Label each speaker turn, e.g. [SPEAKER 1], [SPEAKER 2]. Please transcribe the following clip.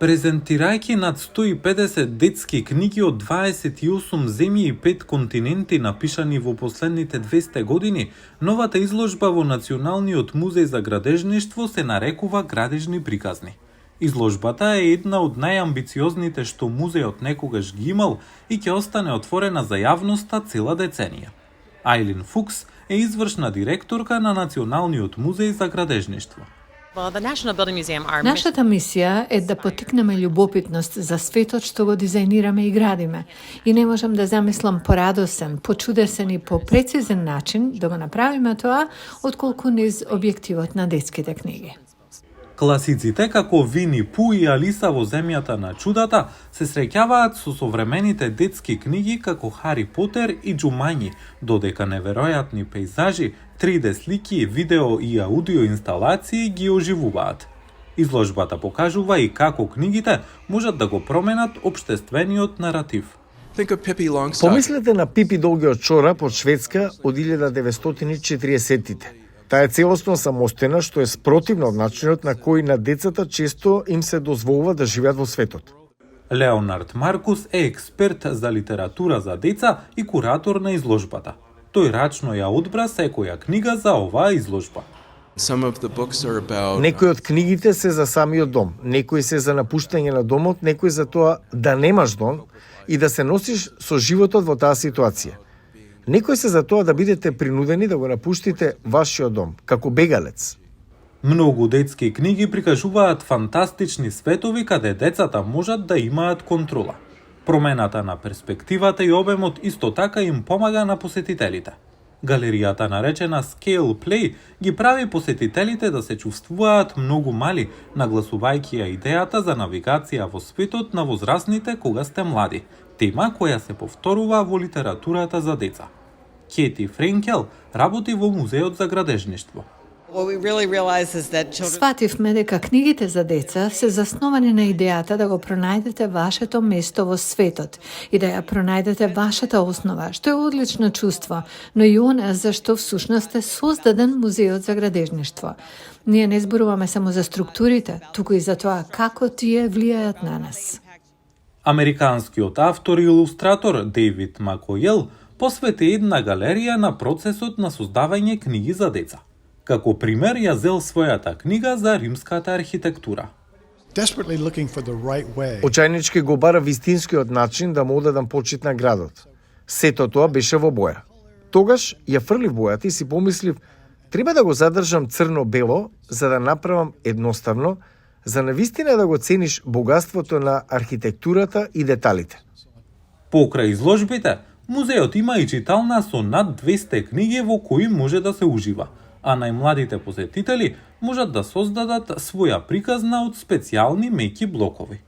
[SPEAKER 1] Презентирајќи над 150 детски книги од 28 земји и 5 континенти напишани во последните 200 години, новата изложба во Националниот музеј за градежништво се нарекува Градежни приказни. Изложбата е една од најамбициозните што музејот некогаш ги имал и ќе остане отворена за јавноста цела деценија. Ајлин Фукс е извршна директорка на Националниот музеј за градежништво.
[SPEAKER 2] Нашата мисија е да поттикнеме љубопитност за светот што го дизајнираме и градиме. И не можам да замислам порадосен, почудесен и по прецизен начин да го направиме тоа, отколку низ објективот на детските книги.
[SPEAKER 1] Класиците како Вини Пу и Алиса во земјата на чудата се среќаваат со современите детски книги како Хари Потер и Џумањи, додека неверојатни пејзажи, 3D слики, видео и аудио инсталации ги оживуваат. Изложбата покажува и како книгите можат да го променат општествениот наратив.
[SPEAKER 3] Помислете на Пипи Долгиот чорап од Шведска од 1940-тите. Таа е целосно самостојна, што е спротивна од начинот на кој на децата често им се дозволува да живеат во светот.
[SPEAKER 1] Леонард Маркус е експерт за литература за деца и куратор на изложбата. Тој рачно ја одбра секоја книга за оваа изложба.
[SPEAKER 3] Некои од книгите се за самиот дом, некои се за напуштање на домот, некои за тоа да немаш дом и да се носиш со животот во таа ситуација. Некои се за тоа да бидете принудени да го напуштите вашиот дом, како бегалец.
[SPEAKER 1] Многу детски книги прикажуваат фантастични светови каде децата можат да имаат контрола. Промената на перспективата и обемот исто така им помага на посетителите. Галеријата наречена Scale Play ги прави посетителите да се чувствуваат многу мали, нагласувајќи ја идејата за навигација во светот на возрастните кога сте млади, тема која се повторува во литературата за деца. Кети Френкел работи во Музеот за градежништво.
[SPEAKER 2] Свативме дека книгите за деца се засновани на идејата да го пронајдете вашето место во светот и да ја пронајдете вашата основа, што е одлично чувство, но и она зашто всушност е создаден Музеот за градежништво. Ние не зборуваме само за структурите, туку и за тоа како тие влијаат на нас.
[SPEAKER 1] Американскиот автор и илустратор Дејвид Макојел посвети една галерија на процесот на создавање книги за деца. Како пример ја зел својата книга за римската архитектура.
[SPEAKER 3] Очајнички го бара вистинскиот начин да му одадам почит на градот. Сето тоа беше во боја. Тогаш ја фрлив бојата и си помислив, треба да го задржам црно-бело за да направам едноставно, за навистина да го цениш богатството на архитектурата и деталите.
[SPEAKER 1] Покрај изложбите, музеот има и читална со над 200 книги во кои може да се ужива, а најмладите посетители можат да создадат своја приказна од специјални меки блокови.